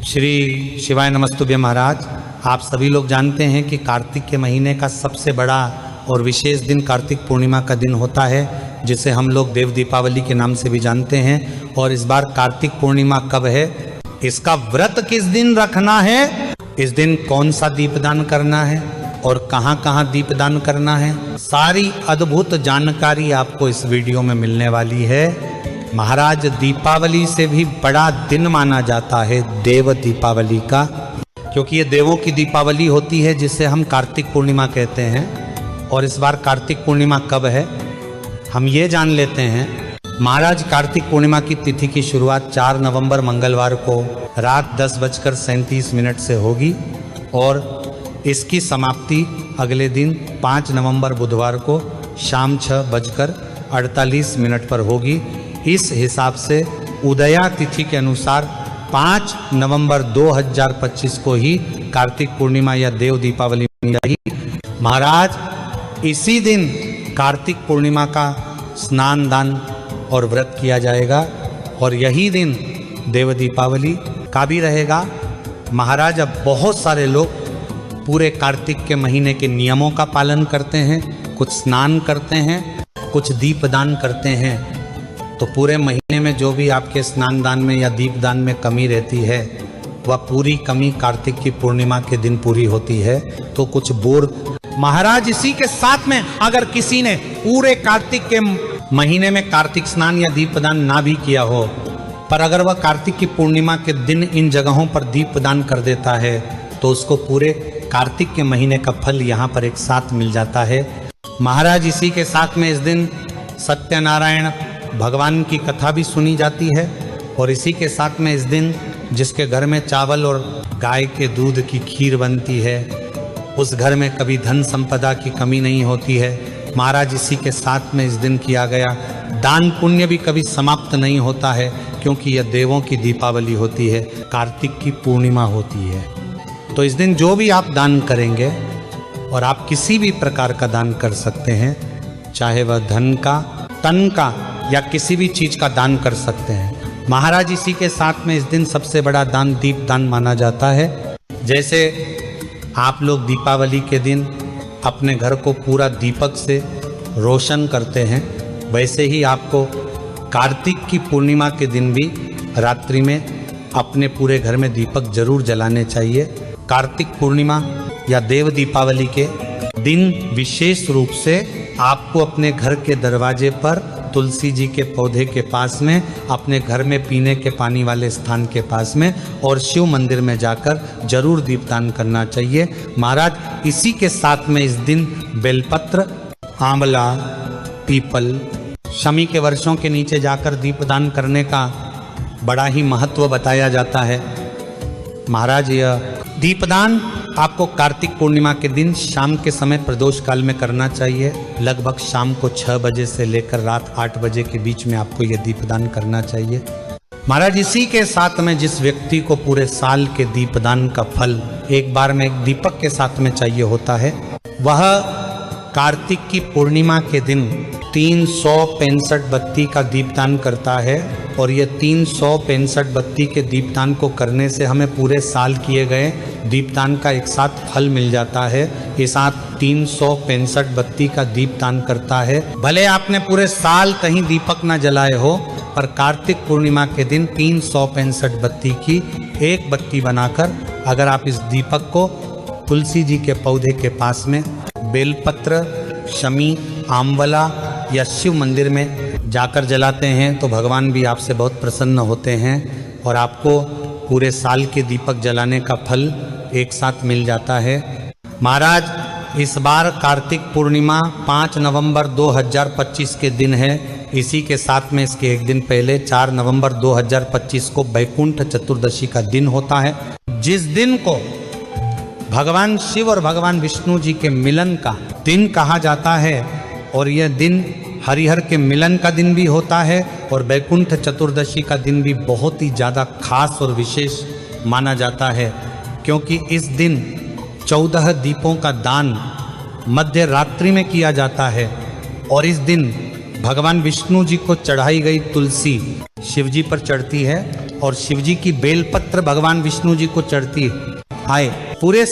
श्री शिवाय नमस्तुभ्य महाराज। आप सभी लोग जानते हैं कि कार्तिक के महीने का सबसे बड़ा और विशेष दिन कार्तिक पूर्णिमा का दिन होता है, जिसे हम लोग देव दीपावली के नाम से भी जानते हैं। और इस बार कार्तिक पूर्णिमा कब है, इसका व्रत किस दिन रखना है, इस दिन कौन सा दीपदान करना है और कहाँ कहाँ दीपदान करना है, सारी अद्भुत जानकारी आपको इस वीडियो में मिलने वाली है। महाराज, दीपावली से भी बड़ा दिन माना जाता है देव दीपावली का, क्योंकि ये देवों की दीपावली होती है जिसे हम कार्तिक पूर्णिमा कहते हैं। और इस बार कार्तिक पूर्णिमा कब है हम ये जान लेते हैं। महाराज, कार्तिक पूर्णिमा की तिथि की शुरुआत 4 नवंबर मंगलवार को रात 10:37 से होगी और इसकी समाप्ति अगले दिन 5 नवंबर बुधवार को शाम 6:48 पर होगी। इस हिसाब से उदया तिथि के अनुसार 5 नवंबर 2025 को ही कार्तिक पूर्णिमा या देव दीपावली जाएगी। महाराज, इसी दिन कार्तिक पूर्णिमा का स्नान दान और व्रत किया जाएगा और यही दिन देव दीपावली का भी रहेगा। महाराज, अब बहुत सारे लोग पूरे कार्तिक के महीने के नियमों का पालन करते हैं, कुछ स्नान करते हैं, कुछ दीपदान करते हैं। तो पूरे महीने में जो भी आपके स्नान दान में या दीपदान में कमी रहती है, वह पूरी कमी कार्तिक की पूर्णिमा के दिन पूरी होती है। तो कुछ बोर महाराज, इसी के साथ में अगर किसी ने पूरे कार्तिक के महीने में कार्तिक स्नान या दीपदान ना भी किया हो, पर अगर वह कार्तिक की पूर्णिमा के दिन इन जगहों पर दीपदान कर देता है, तो उसको पूरे कार्तिक के महीने का फल यहाँ पर एक साथ मिल जाता है। महाराज, इसी के साथ में इस दिन सत्यनारायण भगवान की कथा भी सुनी जाती है और इसी के साथ में इस दिन जिसके घर में चावल और गाय के दूध की खीर बनती है, उस घर में कभी धन संपदा की कमी नहीं होती है। महाराज, इसी के साथ में इस दिन किया गया दान पुण्य भी कभी समाप्त नहीं होता है, क्योंकि यह देवों की दीपावली होती है, कार्तिक की पूर्णिमा होती है। तो इस दिन जो भी आप दान करेंगे, और आप किसी भी प्रकार का दान कर सकते हैं, चाहे वह धन का, तन का या किसी भी चीज का दान कर सकते हैं। महाराज, इसी के साथ में इस दिन सबसे बड़ा दान दीप दान माना जाता है। जैसे आप लोग दीपावली के दिन अपने घर को पूरा दीपक से रोशन करते हैं, वैसे ही आपको कार्तिक की पूर्णिमा के दिन भी रात्रि में अपने पूरे घर में दीपक जरूर जलाने चाहिए। कार्तिक पूर्णिमा या देव दीपावली के दिन विशेष रूप से आपको अपने घर के दरवाजे पर तुलसी जी के पौधे के पास में, अपने घर में पीने के पानी वाले स्थान के पास में और शिव मंदिर में जाकर जरूर दीपदान करना चाहिए। महाराज, इसी के साथ में इस दिन बेलपत्र, आंवला, पीपल, शमी के वृक्षों के नीचे जाकर दीपदान करने का बड़ा ही महत्व बताया जाता है। महाराज, यह दीपदान आपको कार्तिक पूर्णिमा के दिन शाम के समय प्रदोष काल में करना चाहिए। लगभग शाम को 6 बजे से लेकर रात 8 बजे के बीच में आपको यह दीपदान करना चाहिए। महाराज, इसी के साथ में जिस व्यक्ति को पूरे साल के दीपदान का फल एक बार में एक दीपक के साथ में चाहिए होता है, वह कार्तिक की पूर्णिमा के दिन 365 बत्ती का दीपदान करता है। और ये 365 बत्ती के दीपदान को करने से हमें पूरे साल किए गए दीपदान का एक साथ फल मिल जाता है। ये साथ 365 बत्ती का दीपदान करता है। भले आपने पूरे साल कहीं दीपक ना जलाए हो, पर कार्तिक पूर्णिमा के दिन 365 बत्ती की एक बत्ती बनाकर अगर आप इस दीपक को तुलसी जी के पौधे के पास में बेलपत्र, शमी, आंवला या शिव मंदिर में जाकर जलाते हैं, तो भगवान भी आपसे बहुत प्रसन्न होते हैं और आपको पूरे साल के दीपक जलाने का फल एक साथ मिल जाता है। महाराज, इस बार कार्तिक पूर्णिमा 5 नवंबर 2025 के दिन है। इसी के साथ में इसके एक दिन पहले 4 नवंबर 2025 को बैकुंठ चतुर्दशी का दिन होता है, जिस दिन को भगवान शिव और भगवान विष्णु जी के मिलन का दिन कहा जाता है। और यह दिन हरिहर के मिलन का दिन भी होता है और बैकुंठ चतुर्दशी का दिन भी बहुत ही ज़्यादा खास और विशेष माना जाता है, क्योंकि इस दिन 14 दीपों का दान मध्य रात्रि में किया जाता है। और इस दिन भगवान विष्णु जी को चढ़ाई गई तुलसी शिवजी पर चढ़ती है और शिवजी की बेलपत्र मात्र भगवान विष्णु जी को चढ़ती है। आए पूरे